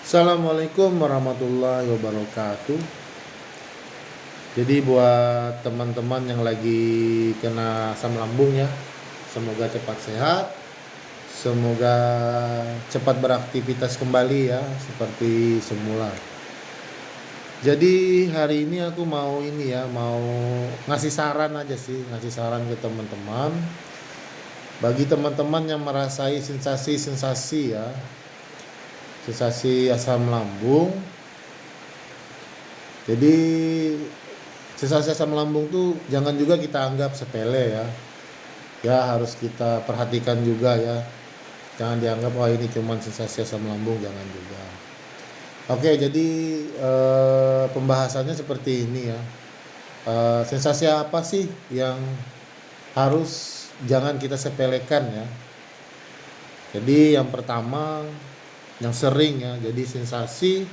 Assalamualaikum warahmatullahi wabarakatuh. Jadi buat teman-teman yang lagi kena asam lambung ya, semoga cepat sehat, semoga cepat beraktivitas kembali ya seperti semula. Jadi hari ini aku mau mau ngasih saran aja sih, ngasih saran ke teman-teman. Bagi teman-teman yang merasai sensasi-sensasi ya, sensasi asam lambung. Jadi sensasi asam lambung tuh jangan juga kita anggap sepele ya. Ya harus kita perhatikan juga ya. Jangan dianggap wah ini cuma sensasi asam lambung, jangan juga. Oke, jadi pembahasannya seperti ini ya. Sensasi apa sih yang harus jangan kita sepelekan ya. Jadi yang pertama yang sering ya, jadi sensasi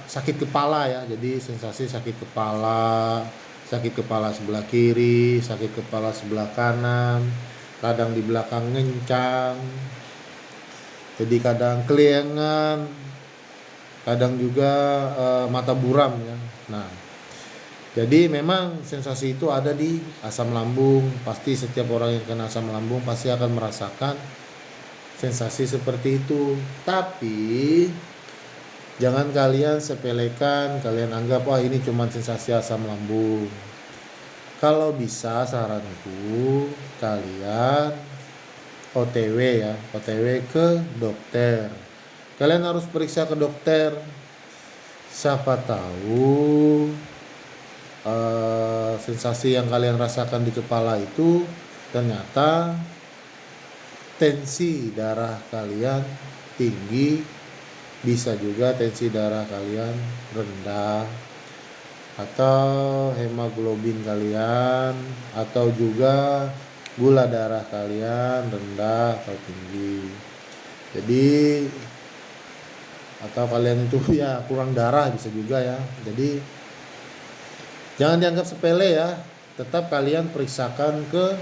sakit kepala ya. Jadi sensasi sakit kepala sebelah kiri, sakit kepala sebelah kanan, kadang di belakang ngencang, jadi kadang keliengan, kadang juga mata buram ya. Nah, jadi memang sensasi itu ada di asam lambung. Pasti setiap orang yang kena asam lambung pasti akan merasakan sensasi seperti itu. Tapi jangan kalian sepelekan, kalian anggap wah ini cuma sensasi asam lambung. Kalau bisa saranku kalian OTW ya, OTW ke dokter. Kalian harus periksa ke dokter. Siapa tahu sensasi yang kalian rasakan di kepala itu ternyata tensi darah kalian tinggi, bisa juga tensi darah kalian rendah, atau hemoglobin kalian, atau juga gula darah kalian rendah atau tinggi. Jadi atau kalian itu ya kurang darah bisa juga ya. Jadi jangan dianggap sepele ya. Tetap kalian periksakan ke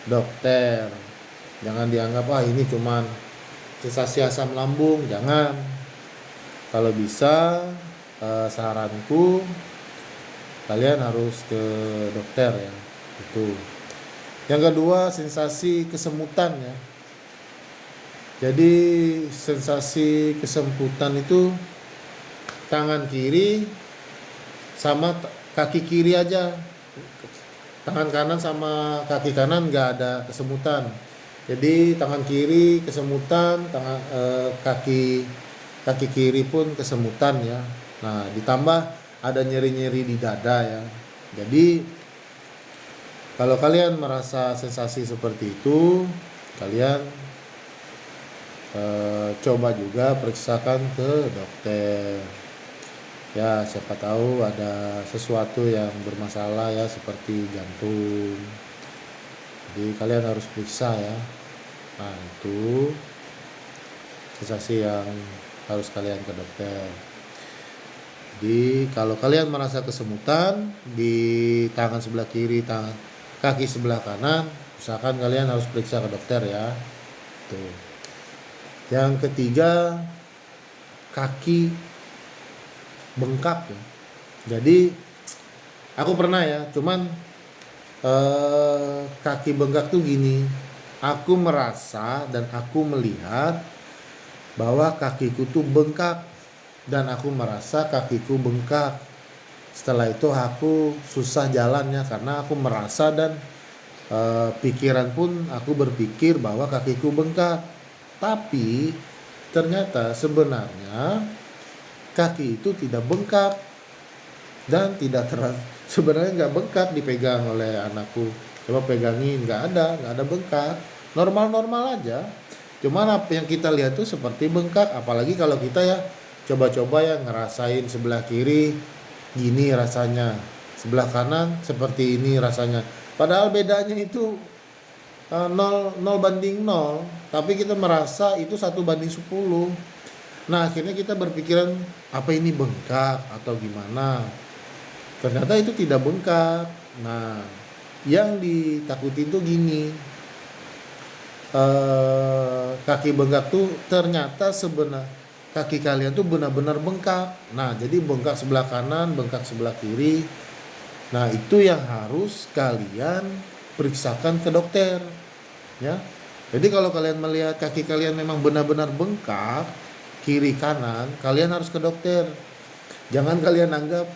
dokter. Jangan dianggap ini cuman sensasi asam lambung, jangan. Kalau bisa saranku kalian harus ke dokter ya. Itu. Yang kedua, sensasi kesemutan ya. Jadi sensasi kesemutan itu tangan kiri sama kaki kiri aja. Tangan kanan sama kaki kanan nggak ada kesemutan. Jadi tangan kiri kesemutan, kaki kiri pun kesemutan ya. Nah, ditambah ada nyeri-nyeri di dada ya. Jadi kalau kalian merasa sensasi seperti itu, kalian coba juga periksakan ke dokter. Ya, siapa tahu ada sesuatu yang bermasalah ya seperti jantung. Jadi kalian harus periksa ya. Nah, itu sensasi yang harus kalian ke dokter. Jadi kalau kalian merasa kesemutan di tangan sebelah kiri, kaki sebelah kanan, usahakan kalian harus periksa ke dokter ya. Tuh. Yang ketiga, kaki bengkak ya. Jadi aku pernah ya, cuman kaki bengkak tuh gini. Aku merasa dan aku melihat bahwa kakiku tuh bengkak dan aku merasa kakiku bengkak. Setelah itu aku susah jalannya karena aku merasa dan pikiran pun aku berpikir bahwa kakiku bengkak. Tapi ternyata sebenarnya kaki itu tidak bengkak dan sebenarnya nggak bengkak dipegang oleh anakku. Coba pegangin, nggak ada bengkak, normal aja. Cuman apa yang kita lihat tuh seperti bengkak, apalagi kalau kita ya coba-coba ya ngerasain sebelah kiri gini rasanya, sebelah kanan seperti ini rasanya. Padahal bedanya itu 0 banding 0, tapi kita merasa itu 1 banding 10. Nah, akhirnya kita berpikiran apa ini bengkak atau gimana. Ternyata itu tidak bengkak. Nah, yang ditakutin tuh gini, kaki bengkak tuh ternyata kaki kalian tuh benar-benar bengkak. Nah, jadi bengkak sebelah kanan, bengkak sebelah kiri. Nah, itu yang harus kalian periksakan ke dokter, ya. Jadi kalau kalian melihat kaki kalian memang benar-benar bengkak, kiri kanan, kalian harus ke dokter. Jangan kalian anggap,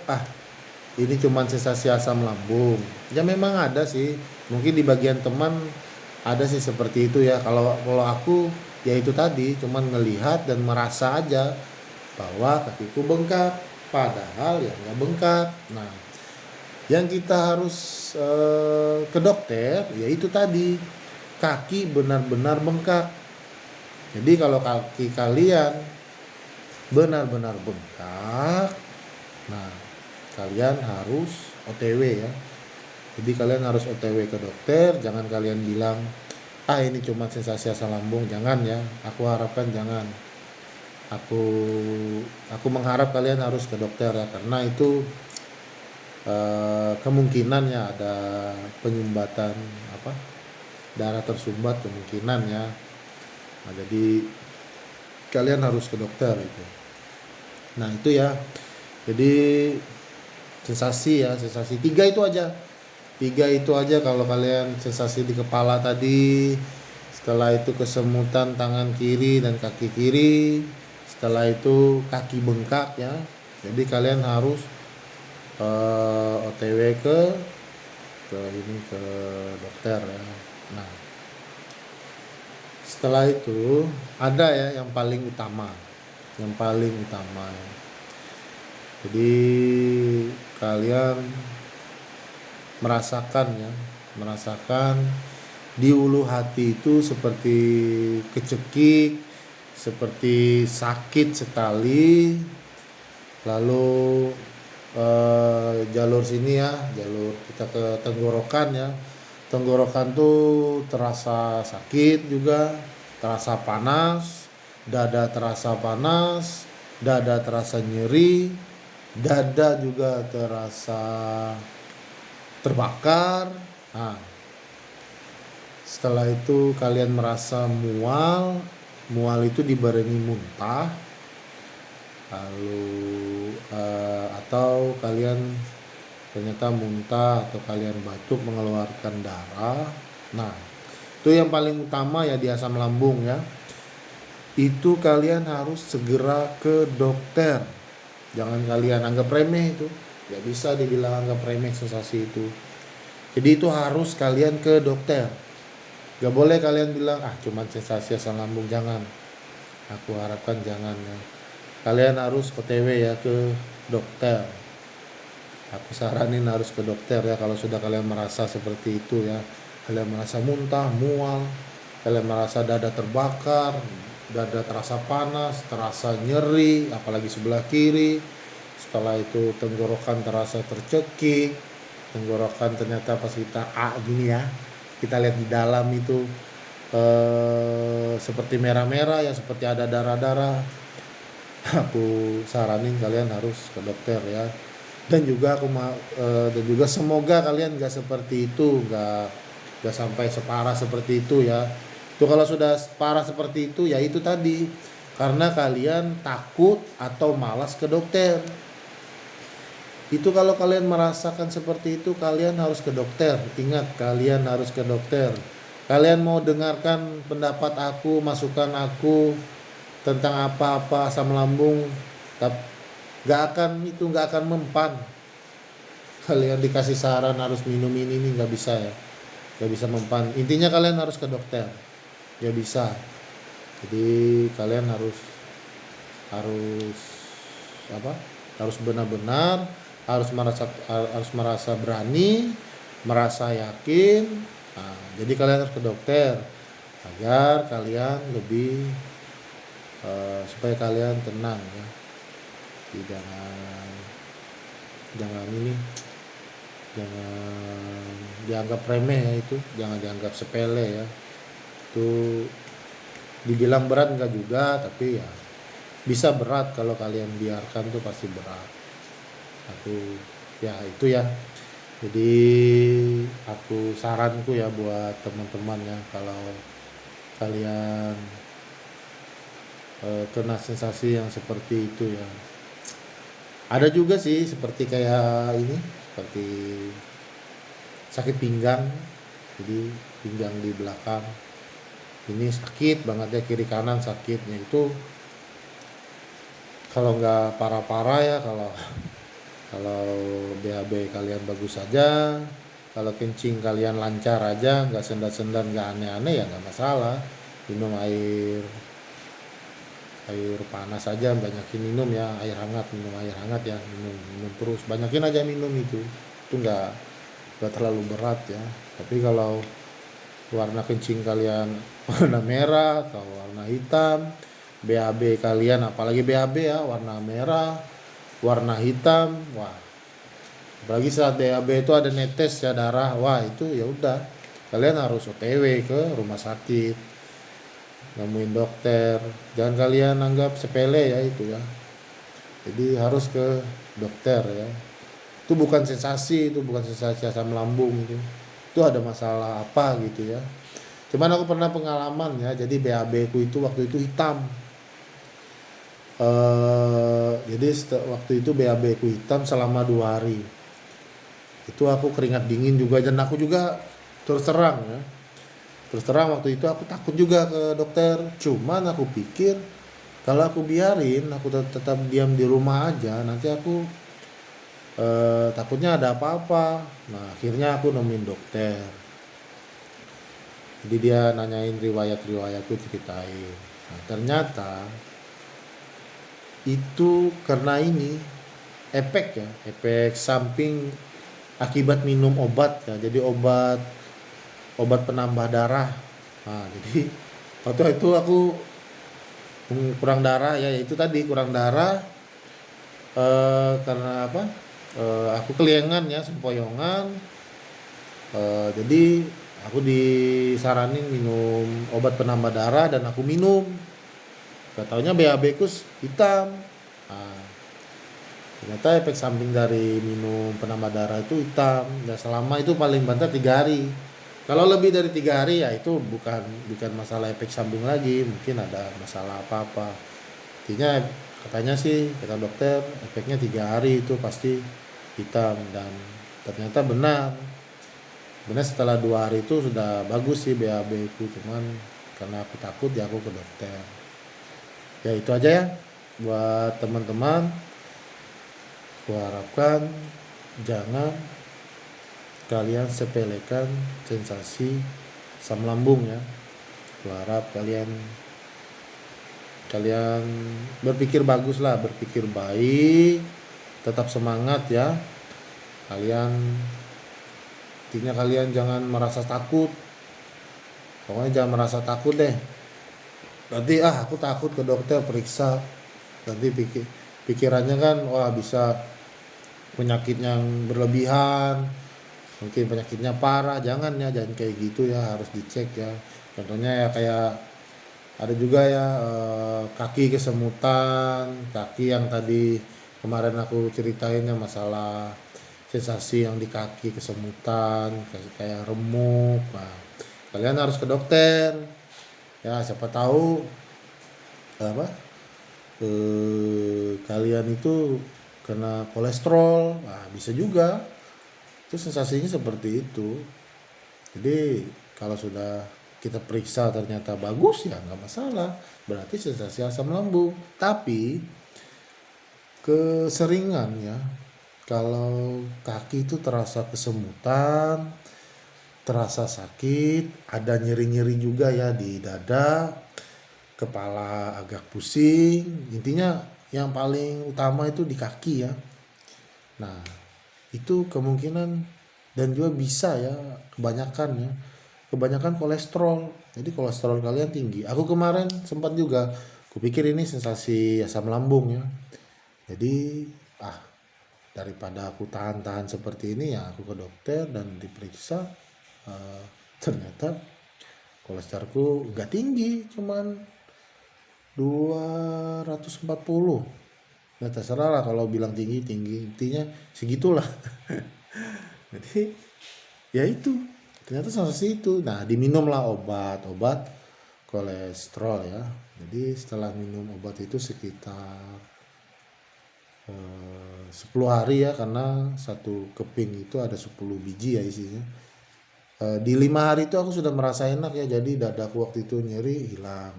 ini cuma sensasi asam lambung. Ya memang ada sih, mungkin di bagian teman ada sih seperti itu ya. Kalau aku ya itu tadi, cuman ngelihat dan merasa aja bahwa kakiku bengkak, padahal ya nggak bengkak. Nah, yang kita harus ke dokter ya itu tadi, kaki benar-benar bengkak. Jadi kalau kaki kalian benar-benar bengkak, nah kalian harus OTW ya. Jadi kalian harus OTW ke dokter. Jangan kalian bilang ini cuma sensasi asam lambung. Jangan ya, aku harapkan jangan. Aku mengharap kalian harus ke dokter ya, karena itu kemungkinannya ada penyumbatan darah tersumbat kemungkinan ya. Nah, jadi kalian harus ke dokter itu. Nah itu ya, jadi sensasi 3 itu aja kalau kalian sensasi di kepala tadi. Setelah itu kesemutan tangan kiri dan kaki kiri. Setelah itu kaki bengkak ya. Jadi kalian harus OTW ke dokter ya. Nah, setelah itu ada ya yang paling utama. Jadi kalian merasakan di ulu hati itu seperti kecekik, seperti sakit sekali. Lalu jalur sini ya, jalur kita ke tenggorokan ya. Tenggorokan tuh terasa sakit juga, terasa panas, dada terasa panas, dada terasa nyeri, dada juga terasa terbakar. Nah, setelah itu kalian merasa mual itu dibarengi muntah. Lalu atau kalian ternyata muntah atau kalian batuk mengeluarkan darah. Nah, itu yang paling utama ya di asam lambung ya. Itu kalian harus segera ke dokter. Jangan kalian anggap remeh itu. Gak bisa dibilang anggap remeh sensasi itu. Jadi itu harus kalian ke dokter. Gak boleh kalian bilang cuma sensasi asam lambung. Jangan. Aku harapkan jangan ya. Kalian harus OTW ya ke dokter. Aku saranin harus ke dokter ya kalau sudah kalian merasa seperti itu ya. Kalian merasa muntah, mual, kalian merasa dada terbakar, dada terasa panas, terasa nyeri, apalagi sebelah kiri. Setelah itu tenggorokan terasa tercekik, tenggorokan ternyata pas kita gini ya, kita lihat di dalam itu seperti merah-merah ya, seperti ada darah-darah. Aku saranin kalian harus ke dokter ya. Dan juga semoga kalian gak seperti itu, gak sampai separah seperti itu ya. Itu kalau sudah parah seperti itu ya itu tadi, karena kalian takut atau malas ke dokter. Itu kalau kalian merasakan seperti itu, kalian harus ke dokter. Ingat, kalian harus ke dokter. Kalian mau dengarkan pendapat aku, masukan aku tentang apa-apa asam lambung, gak akan mempan. Kalian dikasih saran harus minum ini gak bisa ya, gak bisa mempan. Intinya kalian harus ke dokter, gak bisa. Jadi kalian harus benar-benar harus merasa berani, merasa yakin. Nah, jadi kalian harus ke dokter agar kalian lebih supaya kalian tenang ya. Jangan dianggap remeh ya, itu jangan dianggap sepele ya. Itu dibilang berat enggak juga, tapi ya bisa berat. Kalau kalian biarkan tuh pasti berat. Itu ya. Jadi aku saranku ya buat teman-teman ya, kalau kalian kena sensasi yang seperti itu ya. Ada juga sih seperti kayak ini, seperti sakit pinggang. Jadi pinggang di belakang ini sakit banget ya, kiri kanan sakitnya itu. Kalau nggak parah-parah ya, kalau kalau BAB kalian bagus saja, kalau kencing kalian lancar aja, nggak sendat-sendat, nggak aneh-aneh ya nggak masalah. Minum air air panas aja, banyakin minum ya, air hangat, minum air hangat ya, minum minum terus, banyakin aja minum itu nggak terlalu berat ya. Tapi kalau warna kencing kalian warna merah atau warna hitam, BAB kalian apalagi BAB ya warna merah, warna hitam, wah, apalagi saat BAB itu ada netes ya darah, wah itu ya udah, kalian harus OTW ke rumah sakit, nemuin dokter. Jangan kalian anggap sepele ya itu ya. Jadi harus ke dokter ya. Itu bukan sensasi, itu bukan sensasi asam lambung itu. Itu ada masalah apa gitu ya. Cuman aku pernah pengalaman ya, jadi BAB ku itu waktu itu hitam. Jadi waktu itu BAB ku hitam selama 2 hari. Itu aku keringat dingin juga, dan aku juga terus terang ya. Terus terang waktu itu aku takut juga ke dokter. Cuman aku pikir kalau aku biarin, aku tetap diam di rumah aja, nanti aku takutnya ada apa-apa. Nah akhirnya aku nemuin dokter. Jadi dia nanyain riwayatku, ceritain. Nah, ternyata itu karena ini efek samping akibat minum obat ya. Jadi obat penambah darah. Nah, jadi waktu itu aku kurang darah ya, itu tadi kurang darah, karena apa? Aku keliengan ya, sempoyongan. Jadi aku disaranin minum obat penambah darah dan aku minum. Gak taunya BAB ku hitam. Nah, ternyata efek samping dari minum penambah darah itu hitam. Dan selama itu paling banter 3 hari. Kalau lebih dari 3 hari ya itu bukan masalah efek samping lagi, mungkin ada masalah apa-apa. Intinya katanya sih, kata dokter, efeknya 3 hari itu pasti hitam, dan ternyata benar. Benar setelah 2 hari itu sudah bagus sih BAB ku, cuman karena aku takut ya aku ke dokter. Ya itu aja ya buat teman-teman. Aku harapkan jangan kalian sepelekan sensasi asam lambung ya. Aku harap kalian berpikir bagus lah, berpikir baik, tetap semangat ya. Intinya kalian jangan merasa takut. Pokoknya jangan merasa takut deh. Nanti aku takut ke dokter periksa. Nanti pikirannya kan wah bisa penyakit yang berlebihan, mungkin penyakitnya parah. Jangan kayak gitu ya, harus dicek ya. Contohnya ya kayak ada juga ya kaki kesemutan, kaki yang tadi kemarin aku ceritainnya, masalah sensasi yang di kaki kesemutan, kayak remuk. Nah, kalian harus ke dokter ya, siapa tahu apa kalian itu kena kolesterol. Nah, bisa juga itu sensasinya seperti itu. Jadi kalau sudah kita periksa ternyata bagus ya nggak masalah, berarti sensasi asam lambung. Tapi keseringan ya, kalau kaki itu terasa kesemutan, terasa sakit, ada nyeri-nyeri juga ya di dada, kepala agak pusing. Intinya yang paling utama itu di kaki ya. Nah itu kemungkinan, dan juga bisa ya kebanyakan kolesterol. Jadi kolesterol kalian tinggi. Aku kemarin sempat juga kupikir ini sensasi asam lambung ya. Jadi daripada aku tahan-tahan seperti ini ya aku ke dokter dan diperiksa. Ternyata kolesterolku gak tinggi, cuman 240. Ya terserah lah kalau bilang tinggi, intinya segitulah. Jadi ya itu ternyata sensasi itu. Nah diminumlah obat kolesterol ya. Jadi setelah minum obat itu sekitar 10 hari ya, karena satu keping itu ada 10 biji ya isinya. Di 5 hari itu aku sudah merasa enak ya, jadi dadaku waktu itu nyeri hilang,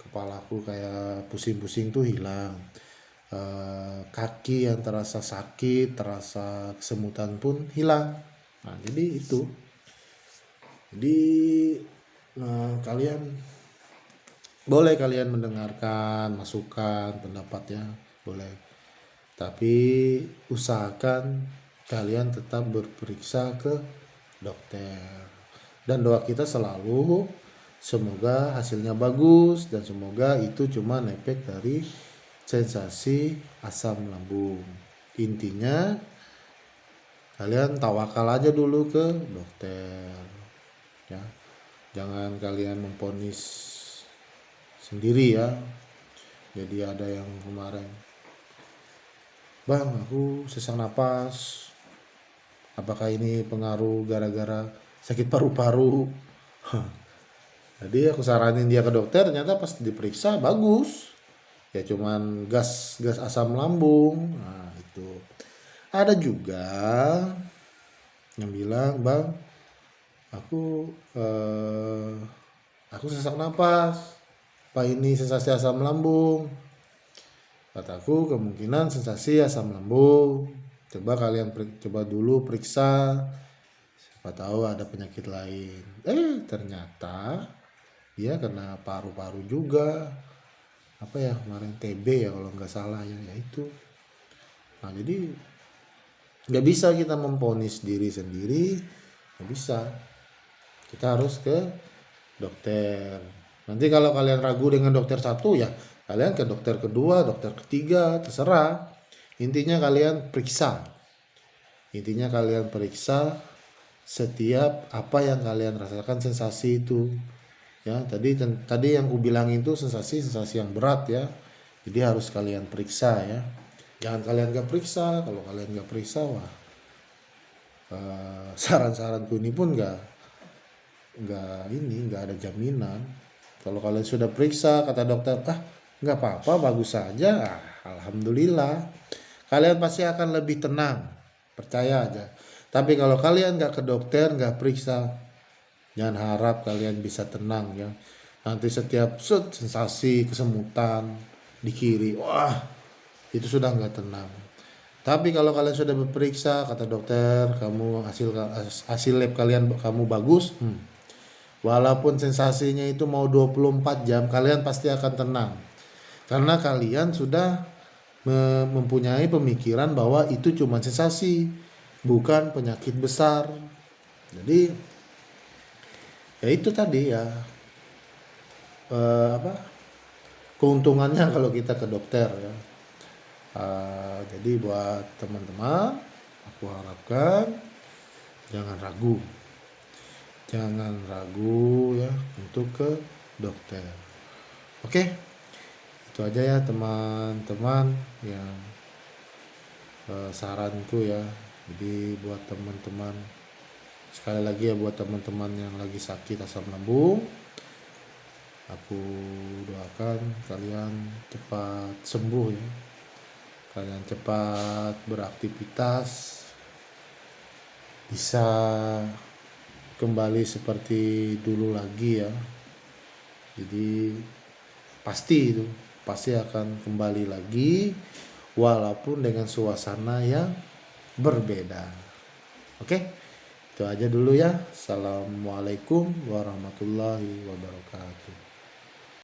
kepalaku kayak pusing-pusing tuh hilang, kaki yang terasa sakit, terasa kesemutan pun hilang. Nah jadi itu, jadi kalian boleh mendengarkan masukan pendapatnya, boleh, tapi usahakan kalian tetap berperiksa ke dokter. Dan doa kita selalu semoga hasilnya bagus dan semoga itu cuma efek dari sensasi asam lambung. Intinya kalian tawakal aja dulu ke dokter ya. Jangan kalian memponis sendiri ya. Jadi ada yang kemarin, "Bang, aku sesak napas. Apakah ini pengaruh gara-gara sakit paru-paru?" Jadi aku saranin dia ke dokter, ternyata pas diperiksa bagus. Ya cuman gas asam lambung. Nah, itu. Ada juga yang bilang, "Bang, aku sesak napas. Apa ini sensasi asam lambung?" Kataku kemungkinan sensasi asam lambung. Coba kalian coba dulu periksa, siapa tahu ada penyakit lain. Ternyata dia kena paru-paru juga. Apa ya kemarin, TB ya kalau nggak salah ya itu. Nah jadi nggak bisa kita memponis diri sendiri, nggak bisa. Kita harus ke dokter. Nanti kalau kalian ragu dengan dokter satu ya kalian ke dokter kedua, dokter ketiga, terserah. Intinya kalian periksa. Intinya kalian periksa setiap apa yang kalian rasakan sensasi itu. Ya, tadi yang ku bilang itu sensasi yang berat ya. Jadi harus kalian periksa ya. Jangan kalian gak periksa. Kalau kalian gak periksa, wah, saran-saranku ini pun gak ada jaminan. Kalau kalian sudah periksa, kata dokter, nggak apa-apa, bagus saja, alhamdulillah, kalian pasti akan lebih tenang, percaya aja. Tapi kalau kalian nggak ke dokter, nggak periksa, jangan harap kalian bisa tenang ya. Nanti setiap sensasi kesemutan di kiri, wah, itu sudah nggak tenang. Tapi kalau kalian sudah berperiksa, kata dokter, kamu hasil lab kalian kamu bagus, walaupun sensasinya itu mau 24 jam, kalian pasti akan tenang. Karena kalian sudah mempunyai pemikiran bahwa itu cuma sensasi, bukan penyakit besar. Jadi ya itu tadi ya, keuntungannya kalau kita ke dokter ya. Jadi buat teman-teman, aku harapkan jangan ragu ya untuk ke dokter. Oke, itu aja ya teman-teman yang saranku ya. Jadi buat teman-teman, sekali lagi ya, buat teman-teman yang lagi sakit asam lambung, aku doakan kalian cepat sembuh ya. Kalian cepat beraktivitas, bisa kembali seperti dulu lagi ya. Jadi pasti akan kembali lagi, walaupun dengan suasana yang berbeda. Oke, itu aja dulu ya. Assalamualaikum warahmatullahi wabarakatuh.